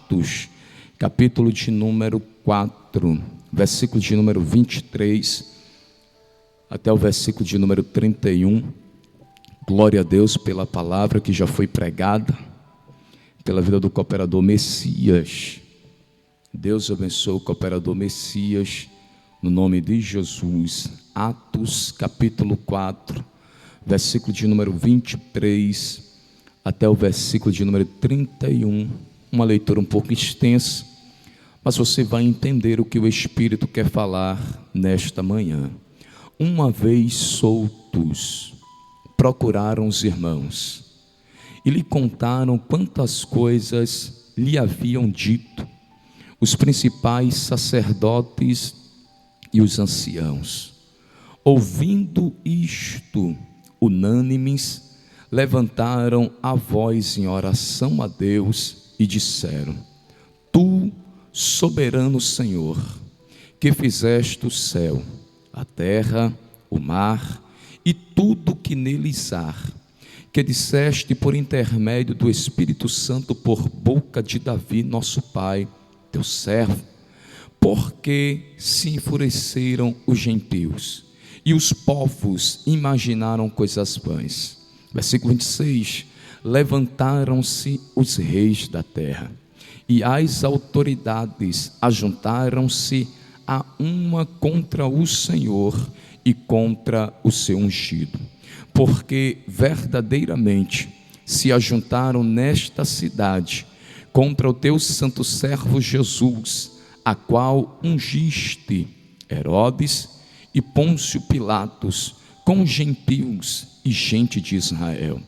Atos, capítulo de número 4, versículo de número 23, até o versículo de número 31. Glória a Deus pela palavra que já foi pregada, pela vida do cooperador Messias. Deus abençoe o cooperador Messias, no nome de Jesus. Atos, capítulo 4, versículo de número 23, até o versículo de número 31. Uma leitura um pouco extensa, mas você vai entender o que o Espírito quer falar nesta manhã. Uma vez soltos, procuraram os irmãos e lhe contaram quantas coisas lhe haviam dito os principais sacerdotes e os anciãos. Ouvindo isto, unânimes, levantaram a voz em oração a Deus e disseram: Tu, soberano Senhor, que fizeste o céu, a terra, o mar e tudo que neles há, que disseste por intermédio do Espírito Santo por boca de Davi, nosso pai, teu servo, porque se enfureceram os gentios e os povos imaginaram coisas vãs. Versículo 26, levantaram-se os reis da terra e as autoridades ajuntaram-se a uma contra o Senhor e contra o seu ungido, porque verdadeiramente se ajuntaram nesta cidade contra o teu santo servo Jesus, a qual ungiste Herodes e Pôncio Pilatos com gentios e gente de Israel,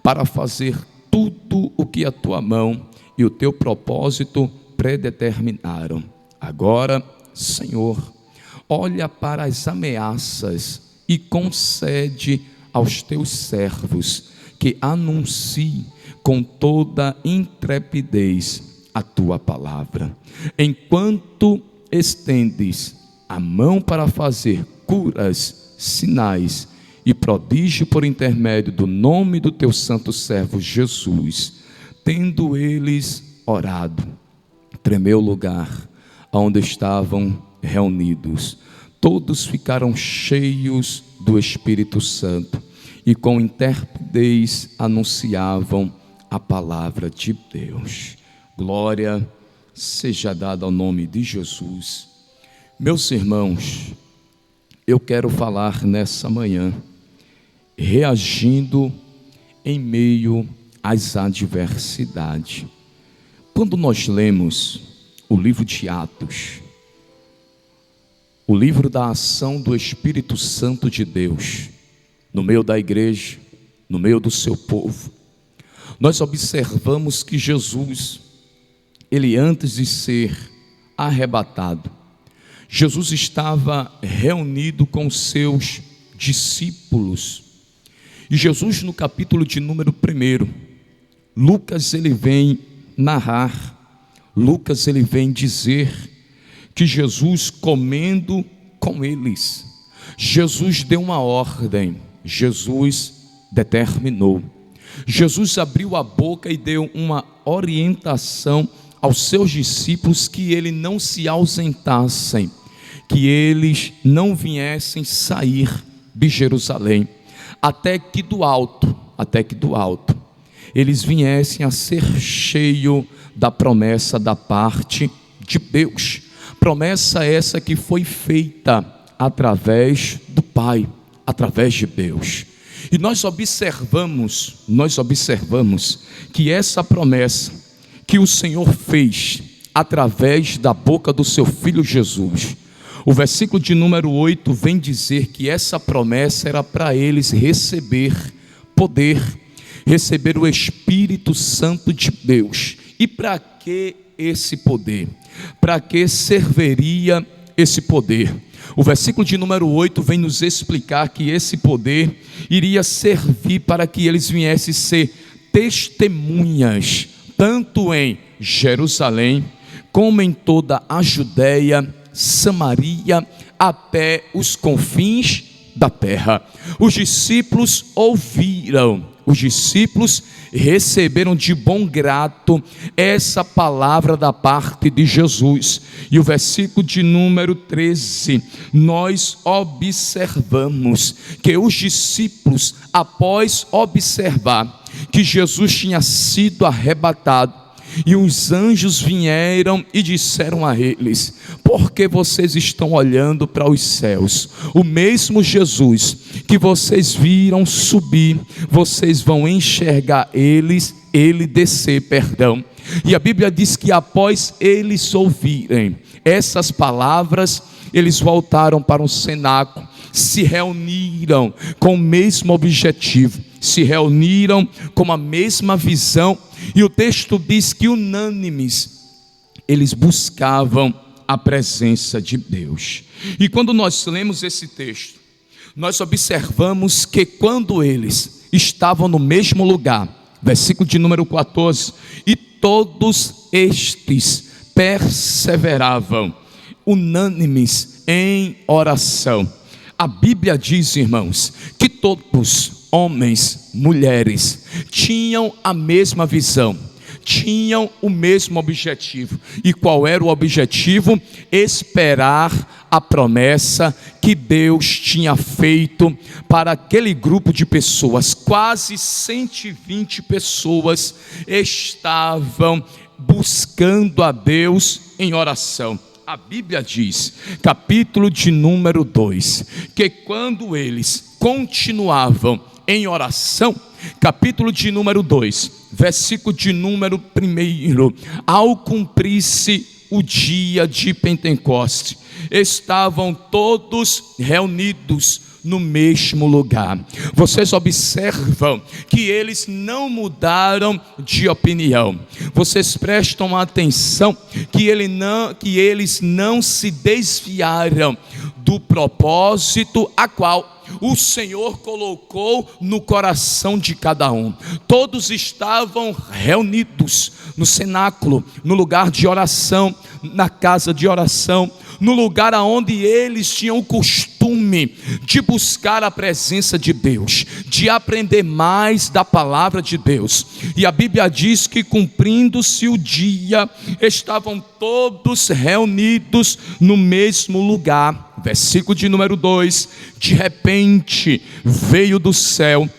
para fazer tudo o que a tua mão e o teu propósito predeterminaram. Agora, Senhor, olha para as ameaças e concede aos teus servos que anunciem com toda intrepidez a tua palavra, enquanto estendes a mão para fazer curas, sinais e prodígio por intermédio do nome do teu santo servo Jesus. Tendo eles orado, tremeu o lugar onde estavam reunidos. Todos ficaram cheios do Espírito Santo e com intrepidez anunciavam a palavra de Deus. Glória seja dada ao nome de Jesus. Meus irmãos, eu quero falar nessa manhã, reagindo em meio às adversidades. Quando nós lemos o livro de Atos, o livro da ação do Espírito Santo de Deus, no meio da igreja, no meio do seu povo, nós observamos que Jesus, ele antes de ser arrebatado, Jesus estava reunido com seus discípulos, e Jesus no capítulo de número 1, Lucas ele vem narrar, Lucas ele vem dizer que Jesus comendo com eles, Jesus deu uma ordem, Jesus determinou, Jesus abriu a boca e deu uma orientação aos seus discípulos que eles não se ausentassem, que eles não viessem sair de Jerusalém, até que do alto, eles viessem a ser cheios da promessa da parte de Deus. Promessa essa que foi feita através do Pai, através de Deus. E nós observamos que essa promessa que o Senhor fez através da boca do seu Filho Jesus, o versículo de número 8 vem dizer que essa promessa era para eles receber poder, receber o Espírito Santo de Deus. E para que esse poder? Para que serviria esse poder? O versículo de número 8 vem nos explicar que esse poder iria servir para que eles viessem ser testemunhas, tanto em Jerusalém, como em toda a Judéia, Samaria, até os confins da terra. Os discípulos ouviram os discípulos receberam de bom grado essa palavra da parte de Jesus. E o versículo de número 13, nós observamos que os discípulos, após observar que Jesus tinha sido arrebatado, e os anjos vieram e disseram a eles: por que vocês estão olhando para os céus? O mesmo Jesus que vocês viram subir, vocês vão enxergar ele descer, perdão. E a Bíblia diz que após eles ouvirem essas palavras, eles voltaram para o cenáculo, se reuniram com o mesmo objetivo, se reuniram com a mesma visão. E o texto diz que unânimes, eles buscavam a presença de Deus. E quando nós lemos esse texto, nós observamos que quando eles estavam no mesmo lugar, versículo de número 14, e todos estes perseveravam, unânimes em oração. A Bíblia diz, irmãos, que todos, homens, mulheres, tinham a mesma visão, tinham o mesmo objetivo. E qual era o objetivo? Esperar a promessa que Deus tinha feito para aquele grupo de pessoas. Quase 120 pessoas estavam buscando a Deus em oração. A Bíblia diz, capítulo de número 2, que quando eles continuavam em oração, capítulo de número 2, versículo de número 1, ao cumprir-se o dia de Pentecoste, estavam todos reunidos no mesmo lugar. Vocês observam que eles não mudaram de opinião. Vocês prestam atenção que eles não se desviaram do propósito a qual o Senhor colocou no coração de cada um. Todos estavam reunidos no cenáculo, no lugar de oração, na casa de oração, no lugar aonde eles tinham o costume de buscar a presença de Deus, de aprender mais da palavra de Deus. E a Bíblia diz que, cumprindo-se o dia, estavam todos reunidos no mesmo lugar. Versículo de número 2, de repente veio do céu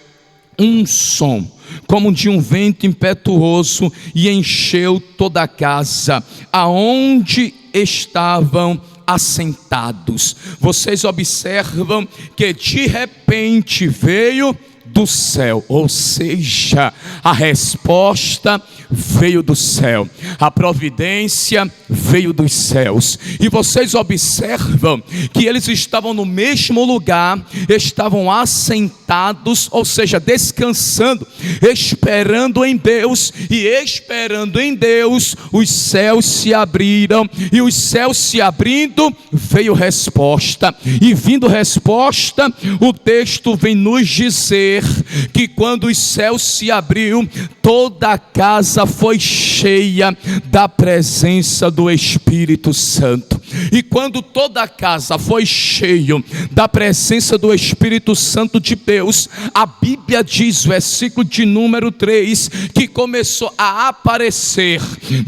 um som como de um vento impetuoso e encheu toda a casa aonde estavam assentados. Vocês observam que de repente veio do céu, ou seja, a resposta veio do céu, a providência veio dos céus. E vocês observam que eles estavam no mesmo lugar, estavam assentados, ou seja, descansando, esperando em Deus. E esperando em Deus, os céus se abriram, e os céus se abrindo, veio resposta. E vindo resposta, o texto vem nos dizer que quando os céus se abriu, toda a casa foi cheia da presença do Espírito Santo. E quando toda a casa foi cheia da presença do Espírito Santo de Deus, a Bíblia diz, versículo de número 3, que começou a aparecer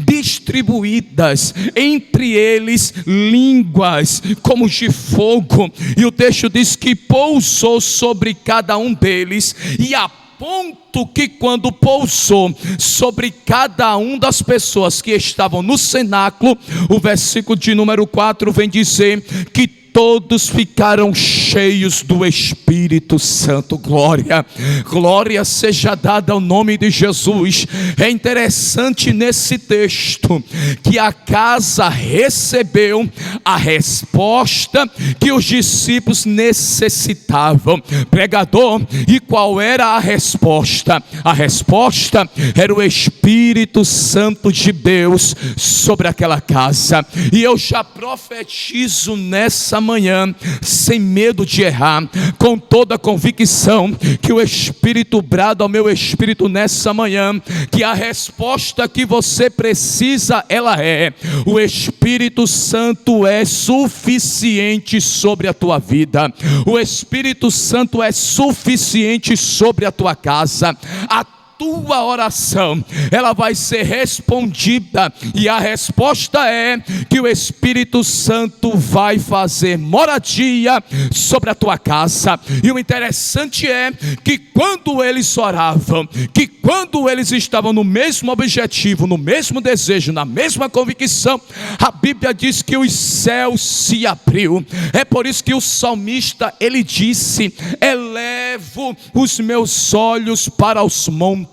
distribuídas entre eles línguas como de fogo, e o texto diz que pousou sobre cada um deles, e a ponto que quando pousou sobre cada um das pessoas que estavam no cenáculo, o versículo de número 4 vem dizer que todos ficaram cheios do Espírito Santo. Glória, glória seja dada ao nome de Jesus. É interessante nesse texto que a casa recebeu a resposta que os discípulos necessitavam. Pregador, e qual era a resposta? A resposta era o Espírito Santo de Deus sobre aquela casa. E eu já profetizo nessa manhã, sem medo de errar, com toda a convicção que o Espírito brada ao meu espírito nessa manhã, que a resposta que você precisa, ela é: o Espírito Santo é suficiente sobre a tua vida, o Espírito Santo é suficiente sobre a tua casa. A tua oração, ela vai ser respondida, e a resposta é que o Espírito Santo vai fazer moradia sobre a tua casa. E o interessante é que quando eles oravam, que quando eles estavam no mesmo objetivo, no mesmo desejo, na mesma convicção, a Bíblia diz que os céus se abriu. É por isso que o salmista, ele disse: elevo os meus olhos para os montes,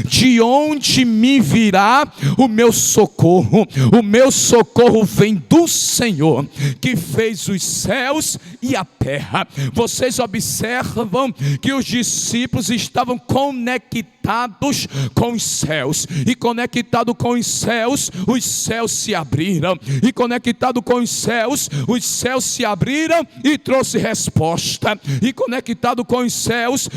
de onde me virá o meu socorro? O meu socorro vem do Senhor, que fez os céus e a terra. Vocês observam que os discípulos estavam conectados com os céus, e conectado com os céus se abriram, e conectado com os céus se abriram e trouxe resposta, e conectado com os céus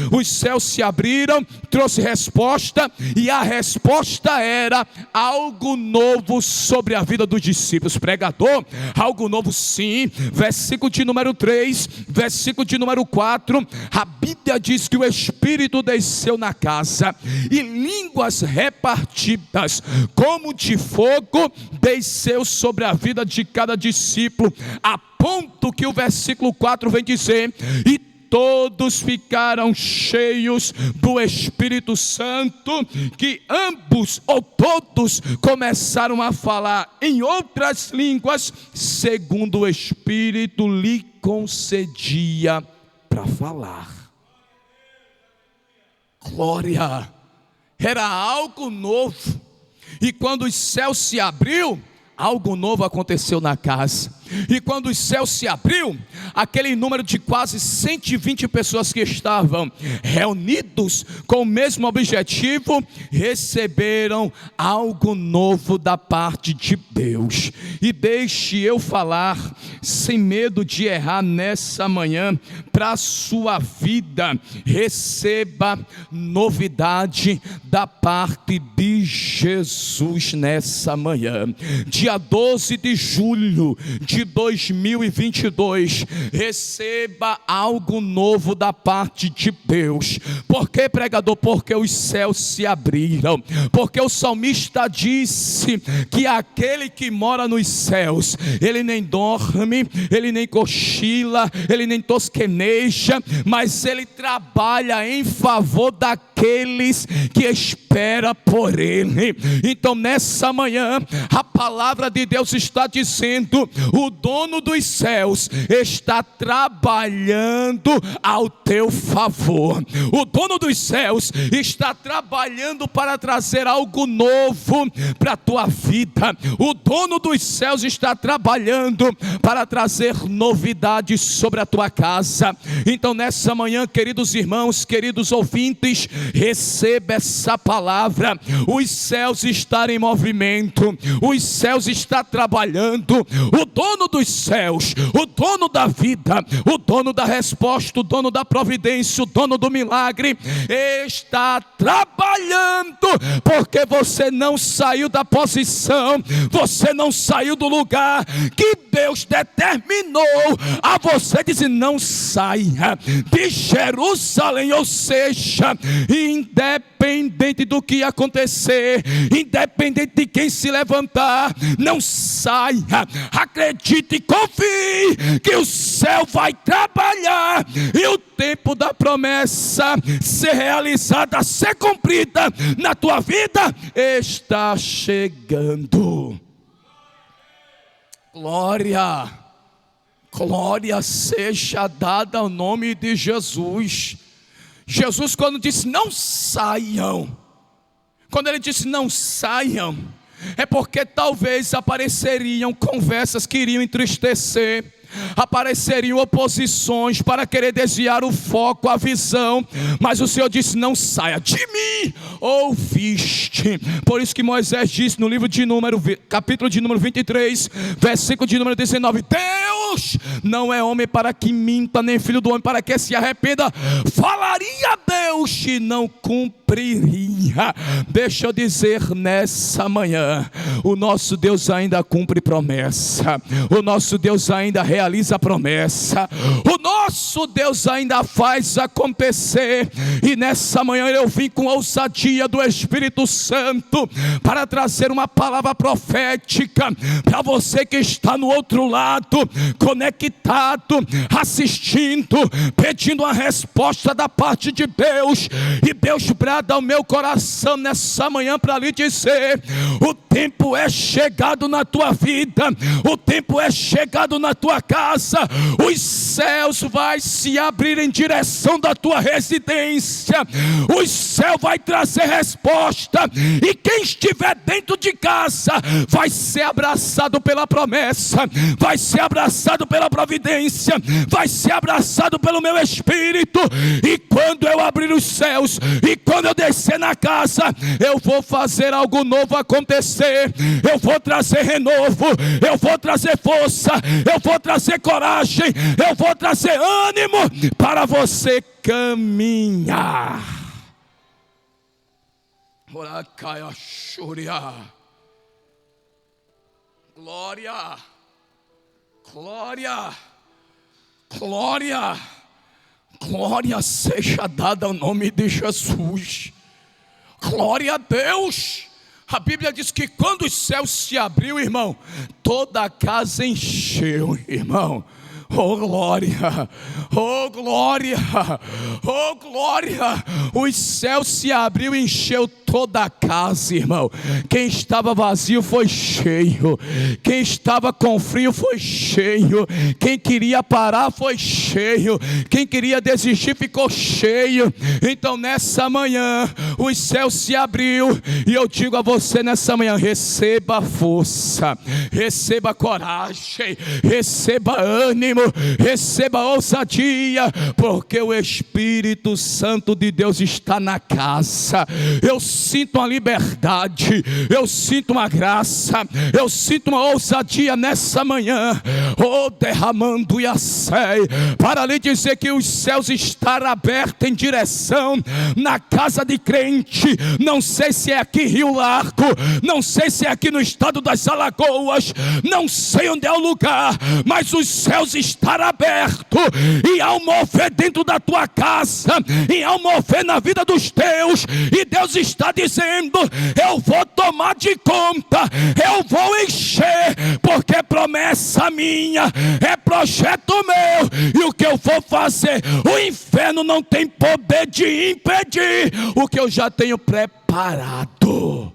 se abriram, trouxe resposta, e a resposta era algo novo sobre a vida dos discípulos. Pregador, algo novo sim. Versículo de número 3, versículo de número 4, a Bíblia diz que o Espírito desceu na casa, e línguas repartidas como de fogo desceu sobre a vida de cada discípulo, a ponto que o versículo 4 vem dizer: e todos ficaram cheios do Espírito Santo, que ambos ou todos começaram a falar em outras línguas, segundo o Espírito lhe concedia para falar. Glória! Era algo novo, e quando os céus se abriu, algo novo aconteceu na casa. E quando os céus se abriu, aquele número de quase 120 pessoas que estavam reunidos com o mesmo objetivo, receberam algo novo da parte de Deus. E deixe eu falar, sem medo de errar nessa manhã, para a sua vida: receba novidade da parte de Jesus nessa manhã. Dia 12 de julho de 2022, receba algo novo da parte de Deus. Por que, pregador? Porque os céus se abriram, porque o salmista disse que aquele que mora nos céus, ele nem dorme, ele nem cochila, ele nem tosqueneja, mas ele trabalha em favor daqueles que esperam por ele. Então nessa manhã, a palavra de Deus está dizendo: o dono dos céus está trabalhando ao teu favor. O dono dos céus está trabalhando para trazer algo novo para a tua vida. O dono dos céus está trabalhando para trazer novidades sobre a tua casa. Então nessa manhã, queridos irmãos, queridos ouvintes, receba essa palavra. Os céus estão em movimento, os céus estão trabalhando. O dono dos céus, o dono da vida, o dono da resposta, o dono da providência, o dono do milagre, está trabalhando, porque você não saiu da posição, você não saiu do lugar que Deus determinou a você. Dizer: não saia de Jerusalém. Ou seja, independente do que acontecer, independente de quem se levantar, não saia. Acredite e confie que o céu vai trabalhar, e o tempo da promessa ser realizada, ser cumprida na tua vida está chegando. Glória, glória seja dada ao nome de Jesus. Jesus, quando disse não saiam, quando ele disse não saiam, é porque talvez apareceriam conversas que iriam entristecer, apareceriam oposições para querer desviar o foco, a visão, mas o Senhor disse: não saia, de mim ouviste. Por isso que Moisés disse no livro de Número, capítulo de número 23, versículo de número 19: Deus Deus não é homem para que minta, nem filho do homem para que se arrependa. Falaria Deus e não cumpriria. Deixa eu dizer nessa manhã, o nosso Deus ainda cumpre promessa, o nosso Deus ainda realiza promessa, o nosso Deus ainda faz acontecer. E nessa manhã eu vim com ousadia do Espírito Santo para trazer uma palavra profética para você que está no outro lado, conectado, assistindo, pedindo uma resposta da parte de Deus. E Deus brada ao meu coração nessa manhã para lhe dizer: o tempo é chegado na tua vida, o tempo é chegado na tua casa. Os céus vai se abrir em direção da tua residência, o céu vai trazer resposta, e quem estiver dentro de casa vai ser abraçado pela promessa, vai ser abraçado pela providência, vai ser abraçado pelo meu Espírito. E quando eu abrir os céus, e quando eu descer na casa, eu vou fazer algo novo acontecer, eu vou trazer renovo, eu vou trazer força, eu vou trazer coragem, eu vou trazer ânimo para você caminhar. Glória, glória, glória, glória seja dada ao nome de Jesus. Glória a Deus. A Bíblia diz que quando os céus se abriu, irmão, toda a casa encheu, irmão. Oh glória, oh glória, oh glória. Os céus se abriu e encheu toda a casa, irmão. Quem estava vazio foi cheio, quem estava com frio foi cheio, quem queria parar foi cheio, quem queria desistir ficou cheio. Então nessa manhã os céus se abriu, e eu digo a você nessa manhã: receba força, receba coragem, receba ânimo, receba ousadia, porque o Espírito Santo de Deus está na casa. Eu sinto uma liberdade, eu sinto uma graça, eu sinto uma ousadia nessa manhã, derramando e assei, para lhe dizer que os céus estão abertos em direção na casa de crente. Não sei se é aqui Rio Largo, não sei se é aqui no estado das Alagoas, não sei onde é o lugar, mas os céus estão abertos, e ao mover dentro da tua casa, e ao mover na vida dos teus, e Deus está dizendo: eu vou tomar de conta, eu vou encher, porque é promessa minha, é projeto meu, e o que eu vou fazer, o inferno não tem poder de impedir o que eu já tenho preparado.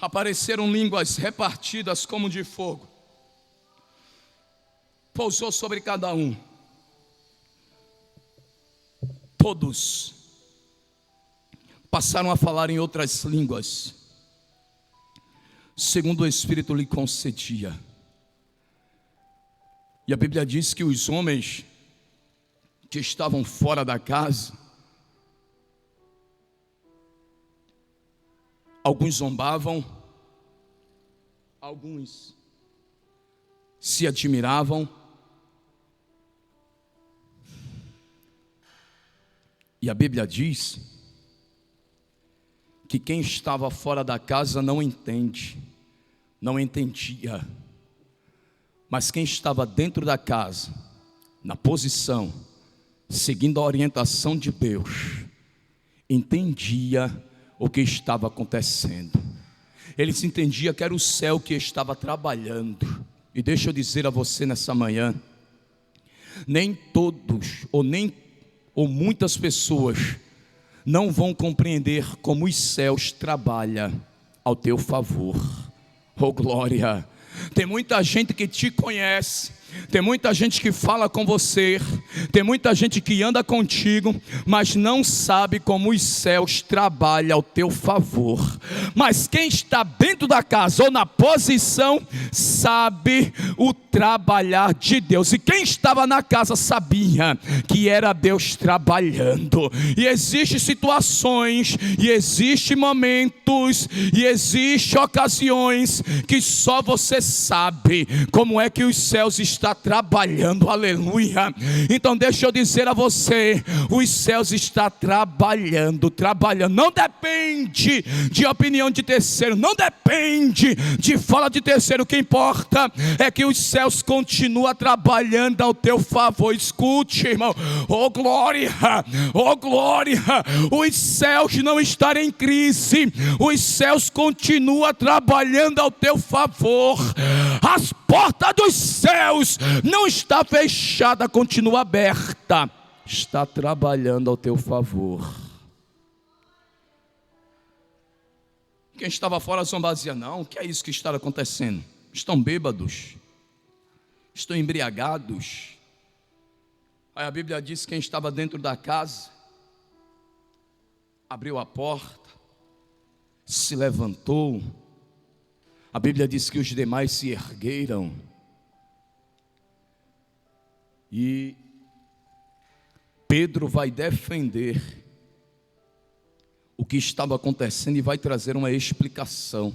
Apareceram línguas repartidas como de fogo, pousou sobre cada um. Todos passaram a falar em outras línguas, segundo o Espírito lhe concedia. E a Bíblia diz que os homens que estavam fora da casa, alguns zombavam, alguns se admiravam, e a Bíblia diz que quem estava fora da casa não entende, não entendia, mas quem estava dentro da casa, na posição, seguindo a orientação de Deus, entendia o que estava acontecendo. Eles entendiam que era o céu que estava trabalhando. E deixa eu dizer a você nessa manhã, nem todos, ou muitas pessoas não vão compreender como os céus trabalham ao teu favor. Oh glória! Tem muita gente que te conhece, Tem muita gente que fala com você, tem muita gente que anda contigo, mas não sabe como os céus trabalham ao teu favor. Mas quem está dentro da casa ou na posição, sabe o trabalhar de Deus. E quem estava na casa sabia que era Deus trabalhando. E existem situações, e existem momentos, e existem ocasiões que só você sabe como é que os céus estão trabalhando. Aleluia. Então deixa eu dizer a você, os céus estão trabalhando. Não depende de opinião de terceiro, não depende de fala de terceiro. O que importa é que os céus continuam trabalhando ao teu favor. Escute, irmão. Oh glória, oh glória. Os céus não estão em crise, os céus continuam trabalhando ao teu favor. As portas dos céus não está fechada, continua aberta, está trabalhando ao teu favor. Quem estava fora zombazia, não, o que é isso que está acontecendo? Estão bêbados, estão embriagados. Aí a Bíblia diz que quem estava dentro da casa abriu a porta, se levantou. A Bíblia diz que os demais se ergueram e Pedro vai defender o que estava acontecendo e vai trazer uma explicação.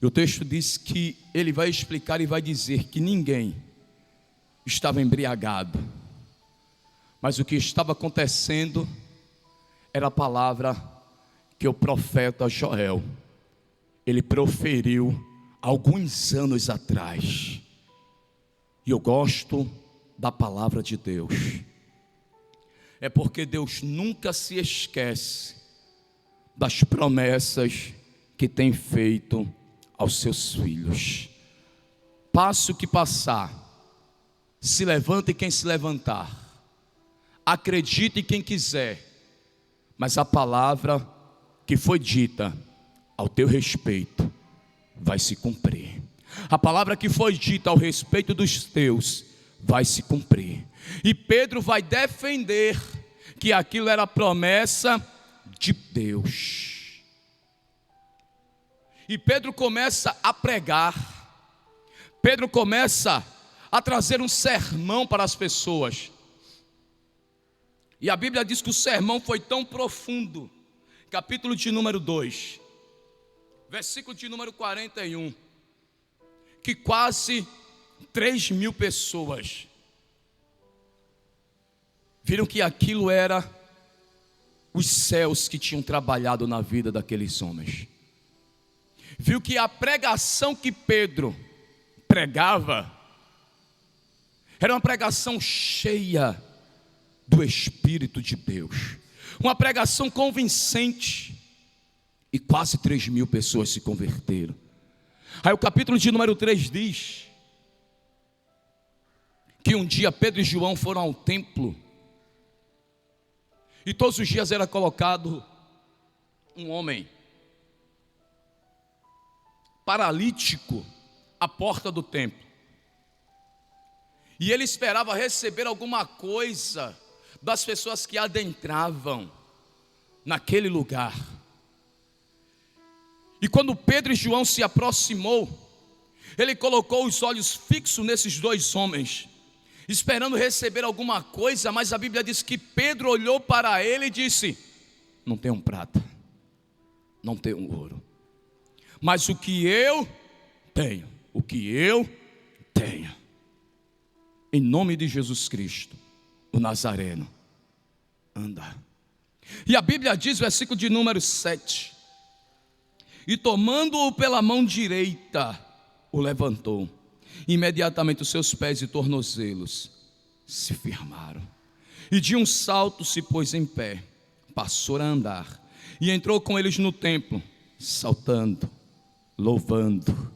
E o texto diz que ele vai explicar e vai dizer que ninguém estava embriagado, mas o que estava acontecendo era a palavra que o profeta Joel, ele proferiu alguns anos atrás. E eu gosto da palavra de Deus. É porque Deus nunca se esquece das promessas que tem feito aos seus filhos. Passe o que passar, se levante quem se levantar, acredite quem quiser, mas a palavra que foi dita ao teu respeito vai se cumprir. A palavra que foi dita ao respeito dos teus vai se cumprir. E Pedro vai defender que aquilo era promessa de Deus. E Pedro começa a pregar, Pedro começa a trazer um sermão para as pessoas. E a Bíblia diz que o sermão foi tão profundo, capítulo de número 2, versículo de número 41, que quase 3.000 pessoas viram que aquilo era os céus que tinham trabalhado na vida daqueles homens. Viu que a pregação que Pedro pregava era uma pregação cheia do Espírito de Deus, uma pregação convincente, e quase 3.000 pessoas se converteram. Aí o capítulo de número 3 diz que um dia Pedro e João foram ao templo, e todos os dias era colocado um homem paralítico à porta do templo, e ele esperava receber alguma coisa das pessoas que adentravam naquele lugar. E quando Pedro e João se aproximou, ele colocou os olhos fixos nesses dois homens, esperando receber alguma coisa, mas a Bíblia diz que Pedro olhou para ele e disse: não tenho prata, não tenho ouro, mas o que eu tenho, em nome de Jesus Cristo, o Nazareno, anda. E a Bíblia diz, versículo de número 7, e tomando-o pela mão direita, o levantou. Imediatamente os seus pés e tornozelos se firmaram, e de um salto se pôs em pé, passou a andar, e entrou com eles no templo, saltando, louvando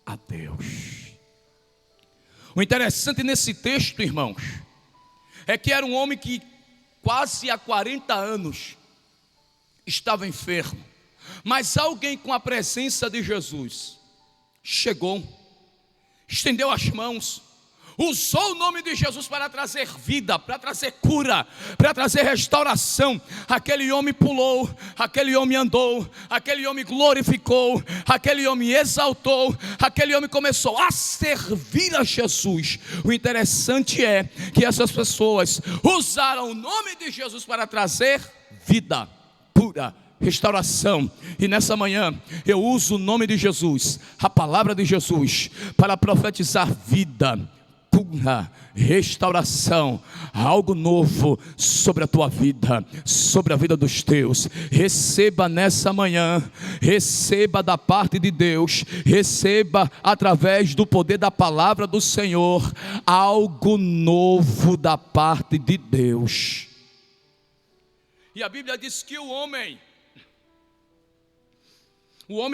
a Deus. O interessante nesse texto, irmãos, é que era um homem que quase há 40 anos estava enfermo, mas alguém com a presença de Jesus chegou, estendeu as mãos usou o nome de Jesus para trazer vida, para trazer cura, para trazer restauração. Aquele homem pulou, aquele homem andou, aquele homem glorificou, aquele homem exaltou, aquele homem começou a servir a Jesus. O interessante é que essas pessoas usaram o nome de Jesus para trazer vida, cura, restauração. E nessa manhã eu uso o nome de Jesus, a palavra de Jesus, para profetizar vida, cura, restauração, algo novo sobre a tua vida, sobre a vida dos teus. Receba nessa manhã, receba da parte de Deus, receba através do poder da palavra do Senhor, algo novo da parte de Deus. E a Bíblia diz que o homem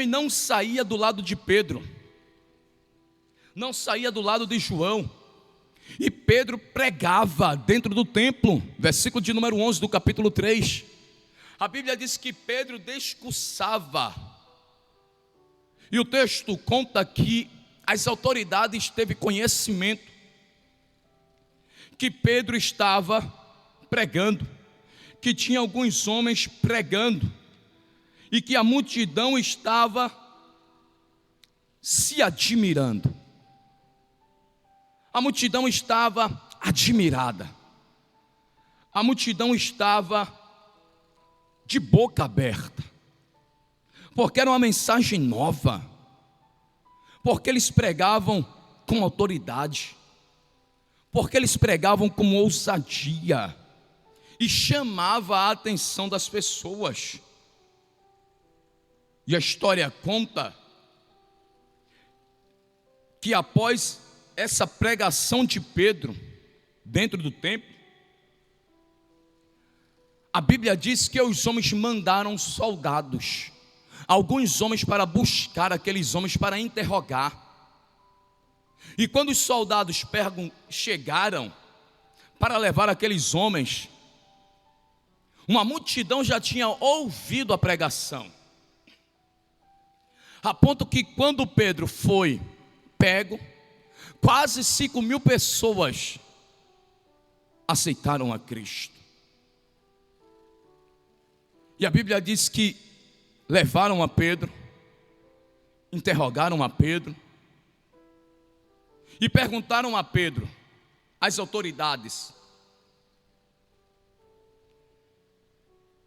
não saía do lado de Pedro, não saía do lado de João, e Pedro pregava dentro do templo. Versículo de número 11 do capítulo 3, a Bíblia diz que Pedro discursava, e o texto conta que as autoridades teve conhecimento que Pedro estava pregando, que tinha alguns homens pregando, e que a multidão estava se admirando. A multidão estava admirada. A multidão estava de boca aberta, porque era uma mensagem nova, porque eles pregavam com autoridade, porque eles pregavam com ousadia, e chamava a atenção das pessoas. E a história conta que após essa pregação de Pedro dentro do templo, a Bíblia diz que os homens mandaram soldados, alguns homens, para buscar aqueles homens para interrogar. E quando os soldados chegaram para levar aqueles homens, uma multidão já tinha ouvido a pregação, a ponto que quando Pedro foi pego, quase 5.000 pessoas aceitaram a Cristo. E a Bíblia diz que levaram a Pedro, interrogaram a Pedro, e perguntaram a Pedro, as autoridades: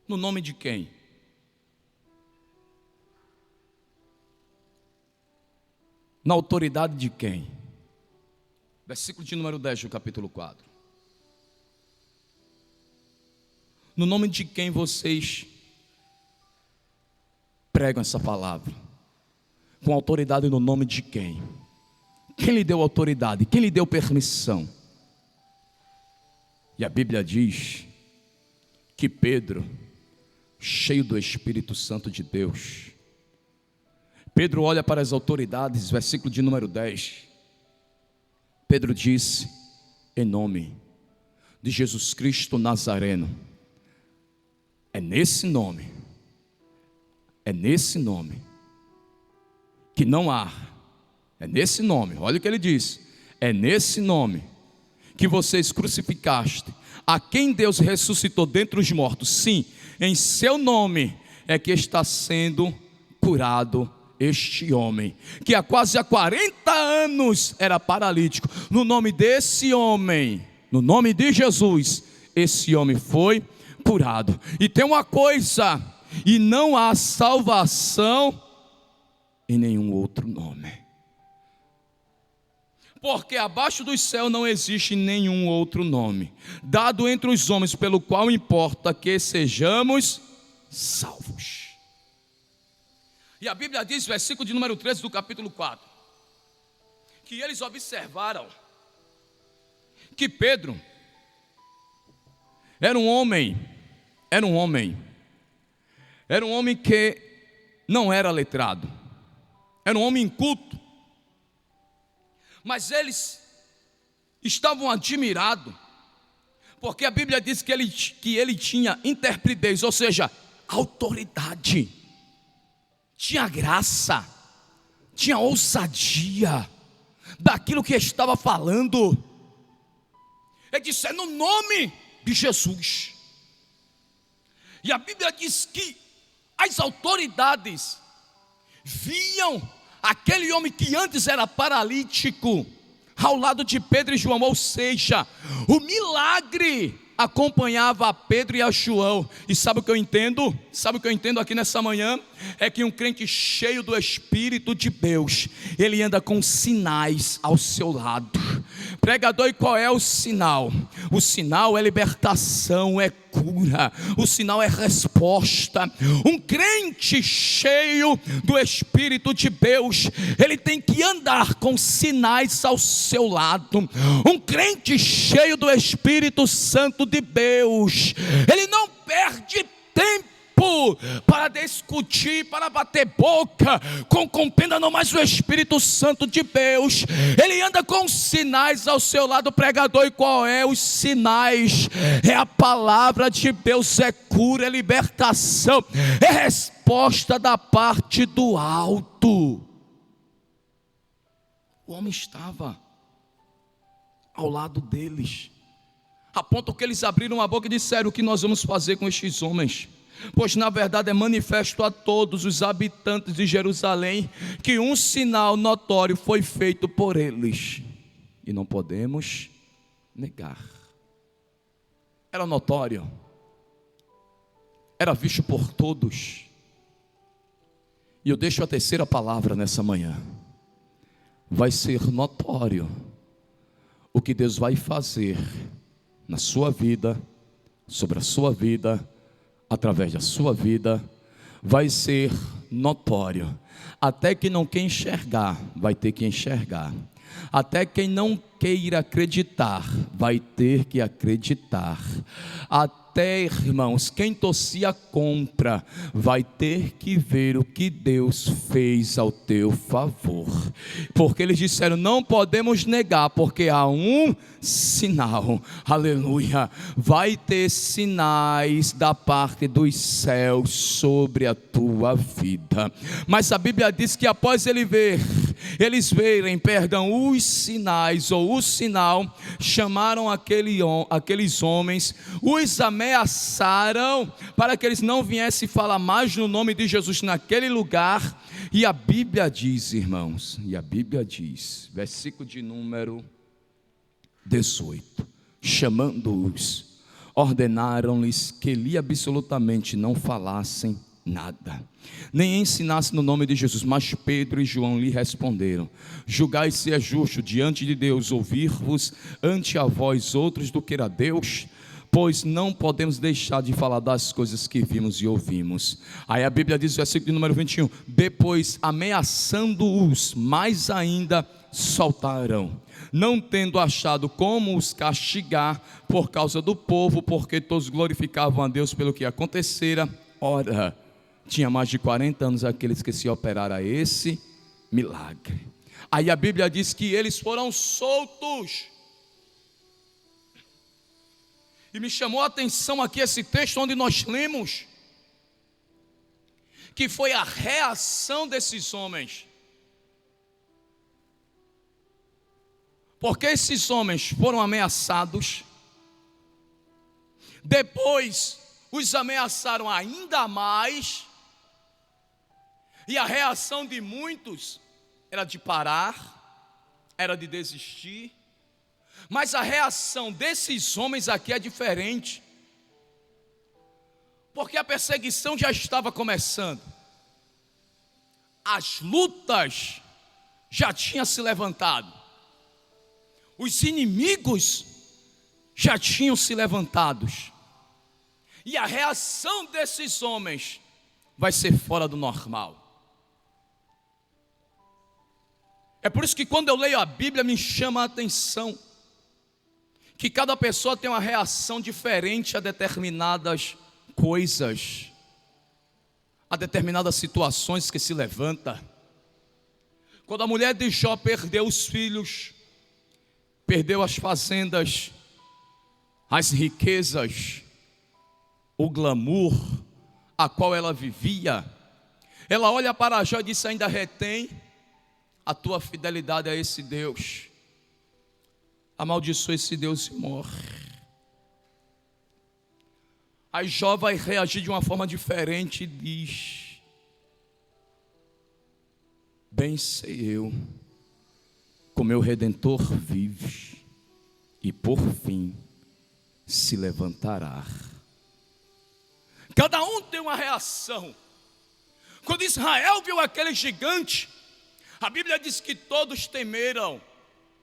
no nome de quem? Na autoridade de quem? Versículo de número 10 do capítulo 4. No nome de quem vocês pregam essa palavra? Com autoridade no nome de quem? Quem lhe deu autoridade? Quem lhe deu permissão? E a Bíblia diz que Pedro, cheio do Espírito Santo de Deus, Pedro olha para as autoridades, versículo de número 10. Pedro disse: em nome de Jesus Cristo Nazareno. É nesse nome que não há, é nesse nome, olha o que ele diz: é nesse nome que vocês crucificaste, a quem Deus ressuscitou dentre os mortos. Sim, em seu nome é que está sendo curado este homem, que há quase 40 anos era paralítico. No nome desse homem, no nome de Jesus, esse homem foi curado. E tem uma coisa: e não há salvação em nenhum outro nome, porque abaixo do céu não existe nenhum outro nome dado entre os homens, pelo qual importa que sejamos salvos. E a Bíblia diz, versículo de número 13 do capítulo 4, que eles observaram que Pedro era um homem que não era letrado, era um homem inculto, mas eles estavam admirados, porque a Bíblia diz que ele tinha interpretez, ou seja, autoridade, tinha graça, tinha ousadia. daquilo que estava falando. Ele disse: é no nome de Jesus. E a Bíblia diz que as autoridades viam aquele homem que antes era paralítico ao lado de Pedro e João, ou seja, o milagre acompanhava a Pedro e a João. E sabe o que eu entendo? Sabe o que eu entendo aqui nessa manhã? É que um crente cheio do Espírito de Deus, ele anda com sinais ao seu lado. Pregador, e qual é o sinal? O sinal é libertação, é cura, o sinal é resposta. Um crente cheio do Espírito de Deus, ele tem que andar com sinais ao seu lado. Um crente cheio do Espírito Santo de Deus, ele não perde tempo para discutir, para bater boca com contenda, não, mas o Espírito Santo de Deus, ele anda com sinais ao seu lado. Pregador, e qual é os sinais? É a palavra de Deus, é cura, é libertação, é resposta da parte do alto. O homem estava ao lado deles, a ponto que eles abriram a boca e disseram: o que nós vamos fazer com estes homens? Pois na verdade é manifesto a todos os habitantes de Jerusalém que um sinal notório foi feito por eles, e não podemos negar. Era notório, era visto por todos. E eu deixo a terceira palavra nessa manhã: vai ser notório o que Deus vai fazer na sua vida, sobre a sua vida, através da sua vida. Vai ser notório. Até quem não quer enxergar, vai ter que enxergar. Até quem não queira acreditar, vai ter que acreditar. Até, irmãos, quem torcia contra, vai ter que ver o que Deus fez ao teu favor. Porque eles disseram: não podemos negar, porque há um sinal. Aleluia. Vai ter sinais da parte dos céus sobre a tua vida. Mas a Bíblia diz que após eles verem, os sinais, ou o sinal, chamaram aqueles homens, os ameaçaram para que eles não viessem falar mais no nome de Jesus naquele lugar. E a Bíblia diz, irmãos, versículo de número 18: chamando-os, ordenaram-lhes que lhe absolutamente não falassem nada, nem ensinassem no nome de Jesus. Mas Pedro e João lhe responderam: julgai se é justo diante de Deus ouvir-vos ante a vós outros do que a Deus, pois não podemos deixar de falar das coisas que vimos e ouvimos. Aí a Bíblia diz, versículo de número 21, depois ameaçando-os mais ainda, soltaram, não tendo achado como os castigar por causa do povo, porque todos glorificavam a Deus pelo que acontecera. Ora, tinha mais de 40 anos aqueles que se operaram a esse milagre. Aí a Bíblia diz que eles foram soltos. E me chamou a atenção aqui esse texto onde nós lemos que foi a reação desses homens. Porque esses homens foram ameaçados, depois os ameaçaram ainda mais, e a reação de muitos era de parar, era de desistir. Mas a reação desses homens aqui é diferente, porque a perseguição já estava começando, as lutas já tinham se levantado, os inimigos já tinham se levantados, e a reação desses homens vai ser fora do normal. É por isso que quando eu leio a Bíblia me chama a atenção que cada pessoa tem uma reação diferente a determinadas coisas, a determinadas situações que se levantam. Quando a mulher de Jó perdeu os filhos, perdeu as fazendas, as riquezas, o glamour a qual ela vivia, ela olha para Jó e diz: ainda retém a tua fidelidade a esse Deus, amaldiçoa esse Deus e morre. Aí Jó vai reagir de uma forma diferente e diz: bem sei eu, que o meu Redentor vive, e por fim se levantará. Cada um tem uma reação. Quando Israel viu aquele gigante, a Bíblia diz que todos temeram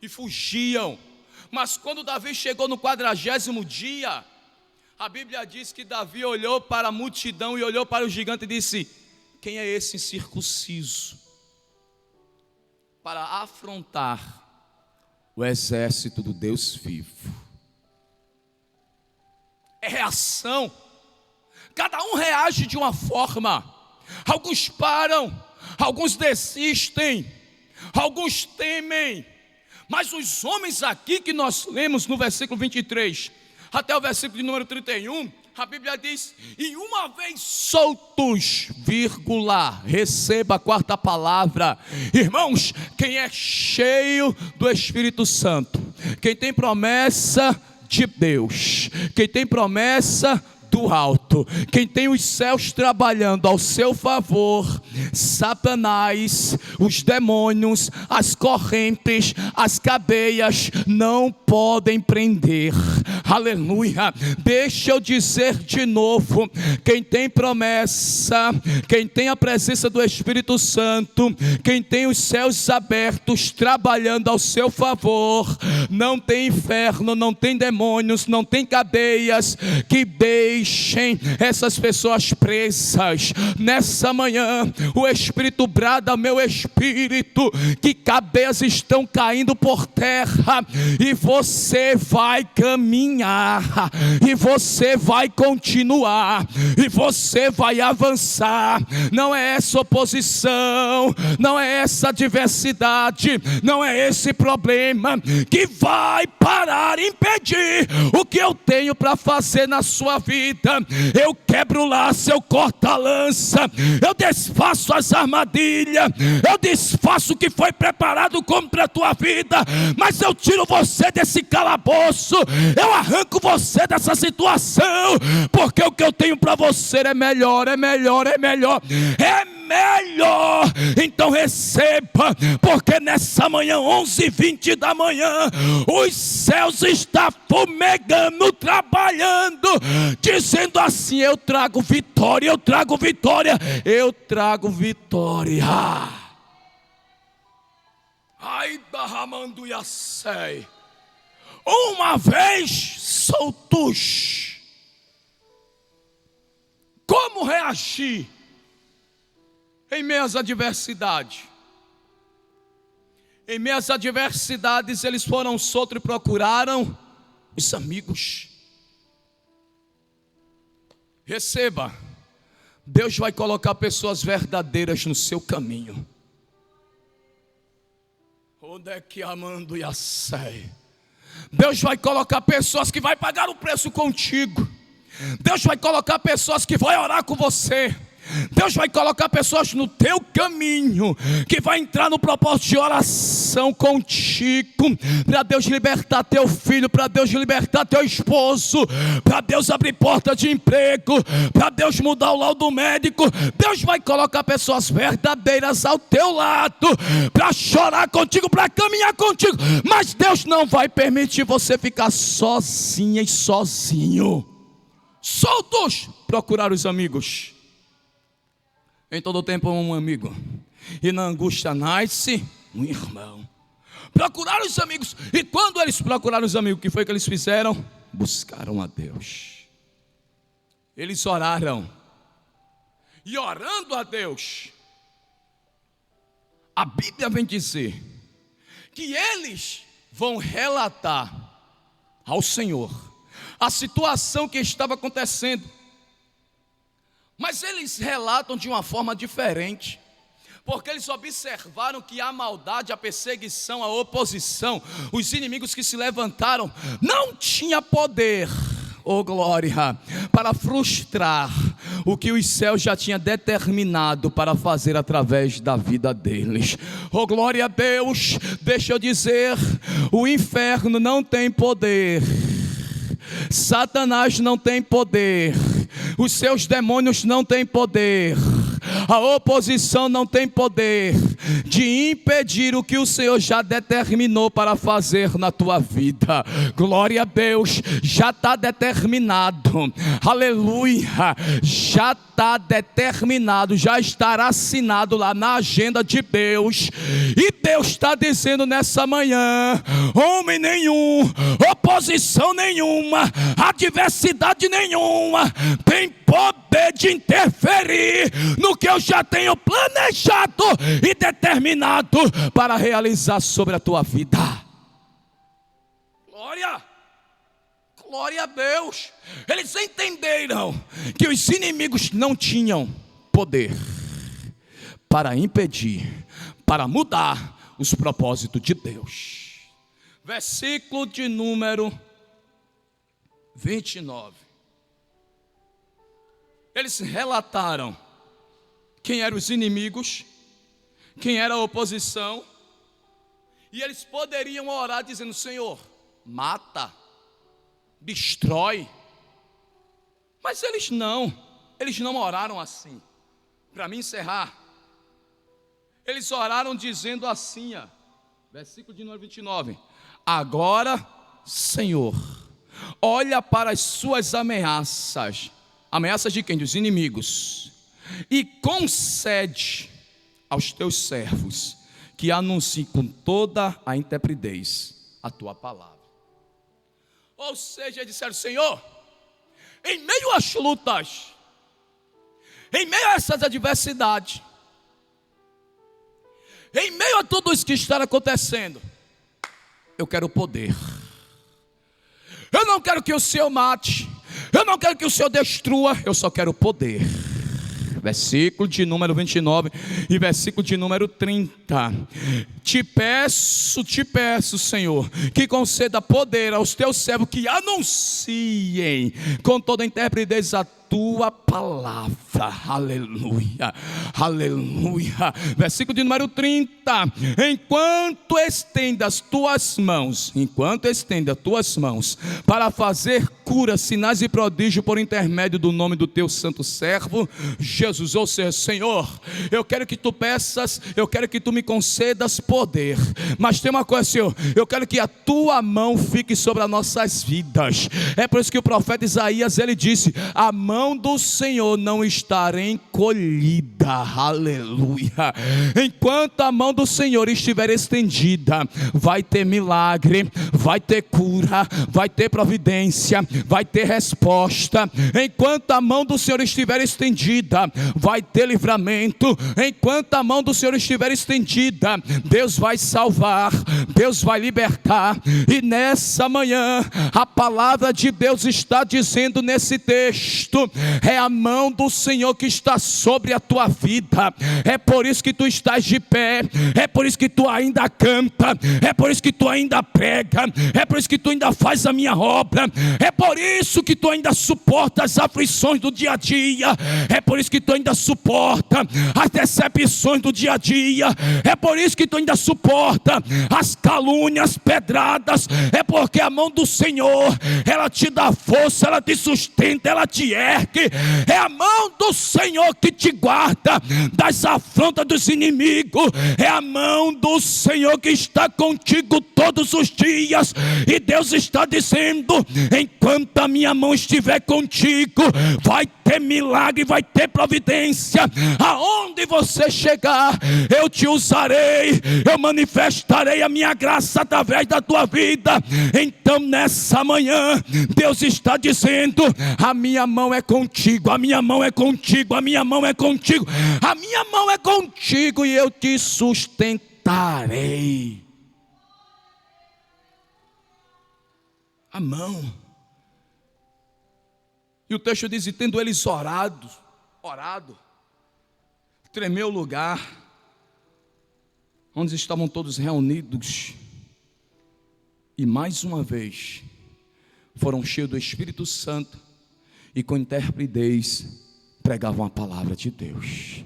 e fugiam. Mas quando Davi chegou no 40º dia, a Bíblia diz que Davi olhou para a multidão e olhou para o gigante e disse: quem é esse incircunciso para afrontar o exército do Deus vivo? É reação. Cada um reage de uma forma. Alguns param, alguns desistem, alguns temem. Mas os homens aqui que nós lemos no versículo 23 até o versículo de número 31, a Bíblia diz: e uma vez soltos, vírgula, receba a quarta palavra. Irmãos, quem é cheio do Espírito Santo, quem tem promessa de Deus, quem tem promessa do alto, quem tem os céus trabalhando ao seu favor, Satanás, os demônios, as correntes, as cadeias não podem prender. Aleluia. Deixa eu dizer de novo: quem tem promessa, quem tem a presença do Espírito Santo, quem tem os céus abertos trabalhando ao seu favor, não tem inferno, não tem demônios, não tem cadeias que deixem essas pessoas presas. Nessa manhã o Espírito brada ao meu espírito que cadeias estão caindo por terra, e você vai caminhar, e você vai continuar, e você vai avançar. Não é essa oposição, não é essa adversidade, não é esse problema que vai parar, impedir o que eu tenho para fazer na sua vida. Eu quebro o laço, eu corto a lança, eu desfaço as armadilhas, eu desfaço o que foi preparado contra a tua vida, mas eu tiro você desse calabouço, eu arranco você dessa situação, porque o que eu tenho para você é melhor, é melhor, é melhor, é melhor. Então receba, porque nessa manhã, 11h20 da manhã, os céus estão fumegando, trabalhando, dizendo assim: eu trago vitória, eu trago vitória, eu trago vitória. Ai da ramanduia sei. Uma vez soltos, como reagir em meio às adversidades? Em meio às adversidades, eles foram soltos e procuraram os amigos. Receba, Deus vai colocar pessoas verdadeiras no seu caminho. Onde é que amando e a sei? Deus vai colocar pessoas que vai pagar o preço contigo. Deus vai colocar pessoas que vai orar com você. Deus vai colocar pessoas no teu caminho que vai entrar no propósito de oração contigo, para Deus libertar teu filho, para Deus libertar teu esposo, para Deus abrir porta de emprego, para Deus mudar o laudo médico. Deus vai colocar pessoas verdadeiras ao teu lado, para chorar contigo, para caminhar contigo. Mas Deus não vai permitir você ficar sozinha e sozinho. Soltos, procurar os amigos. Em todo tempo um amigo, e na angústia nasce um irmão. Procuraram os amigos, e quando eles procuraram os amigos, o que foi que eles fizeram? Buscaram a Deus. Eles oraram, e orando a Deus, a Bíblia vem dizer que eles vão relatar ao Senhor a situação que estava acontecendo. Mas eles relatam de uma forma diferente, porque eles observaram que a maldade, a perseguição, a oposição, os inimigos que se levantaram, não tinha poder, oh glória, para frustrar o que os céus já tinham determinado para fazer através da vida deles. Oh, glória a Deus. Deixa eu dizer, o inferno não tem poder, Satanás não tem poder, os seus demônios não têm poder, a oposição não tem poder de impedir o que o Senhor já determinou para fazer na tua vida. Glória a Deus, já está determinado, aleluia, já está determinado, já estará assinado lá na agenda de Deus. E Deus está dizendo nessa manhã: homem nenhum, oposição nenhuma, adversidade nenhuma tem poder de interferir no que eu já tenho planejado e determinado para realizar sobre a tua vida. Glória a Deus. Eles entenderam que os inimigos não tinham poder para impedir, para mudar os propósitos de Deus. Versículo de número 29. Eles relataram quem eram os inimigos, quem era a oposição, e eles poderiam orar dizendo: Senhor, mata, destrói. Mas eles não oraram assim. Para me encerrar, eles oraram dizendo assim, versículo de número 29: agora, Senhor, olha para as suas ameaças. Ameaças de quem? Dos inimigos. E concede aos teus servos que anunciem com toda a intrepidez a tua palavra. Ou seja, disseram: Senhor, em meio às lutas, em meio a essas adversidades, em meio a tudo isso que está acontecendo, eu quero poder. Eu não quero que o Senhor mate, eu não quero que o Senhor destrua, eu só quero poder. Versículo de número 29 e versículo de número 30. Te peço, Senhor, que conceda poder aos teus servos que anunciem com toda a intrepidez a tua palavra. Aleluia, aleluia. Versículo de número 30. Enquanto estenda as tuas mãos para fazer curas, sinais e prodígios por intermédio do nome do teu santo servo Jesus. Ou seja, Senhor, eu quero que tu peças, eu quero que tu me concedas poder, mas tem uma coisa, Senhor, eu quero que a tua mão fique sobre as nossas vidas. É por isso que o profeta Isaías, ele disse: a mão do Senhor não estará encolhida. Aleluia. Enquanto a mão do Senhor estiver estendida, vai ter milagre, vai ter cura, vai ter providência, vai ter resposta. Enquanto a mão do Senhor estiver estendida, vai ter livramento. Enquanto a mão do Senhor estiver estendida, Deus vai salvar, Deus vai libertar. E nessa manhã, a palavra de Deus está dizendo nesse texto: é a mão do Senhor que está sobre a tua vida. É por isso que tu estás de pé, é por isso que tu ainda canta, é por isso que tu ainda prega, é por isso que tu ainda faz a minha obra, é por isso que tu ainda suporta as aflições do dia a dia, é por isso que tu ainda suporta as decepções do dia a dia, é por isso que tu ainda suporta as calúnias, pedradas. É porque a mão do Senhor, ela te dá força, ela te sustenta, ela te ergue. É a mão do Senhor que te guarda das afrontas dos inimigos. É a mão do Senhor que está contigo todos os dias. E Deus está dizendo: enquanto a minha mão estiver contigo, vai ter milagre, vai ter providência. Aonde você chegar, eu te usarei, eu manifestarei a minha graça através da tua vida. Então nessa manhã, Deus está dizendo: a minha mão é contigo, a minha mão é contigo, a minha mão é contigo, a minha mão é contigo, e eu te sustentarei. A mão. E o texto diz: e tendo eles orado, tremeu o lugar onde estavam todos reunidos, e mais uma vez foram cheios do Espírito Santo, e com intrepidez pregavam a palavra de Deus.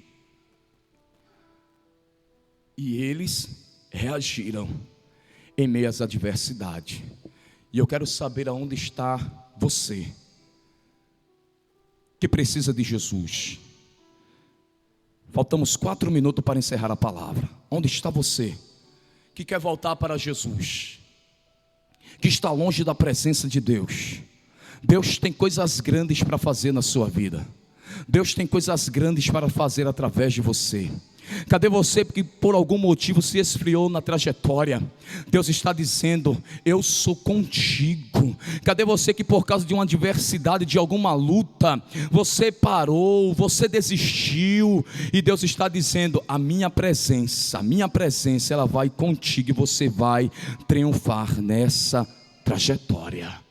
E eles reagiram em meio às adversidades. E eu quero saber aonde está você, que precisa de Jesus. Faltamos 4 minutos para encerrar a palavra. Onde está você, que quer voltar para Jesus, que está longe da presença de Deus? Deus tem coisas grandes para fazer na sua vida. Deus tem coisas grandes para fazer através de você. Cadê você que por algum motivo se esfriou na trajetória? Deus está dizendo: eu sou contigo. Cadê você que por causa de uma adversidade, de alguma luta, você parou, você desistiu? E Deus está dizendo: a minha presença, ela vai contigo e você vai triunfar nessa trajetória.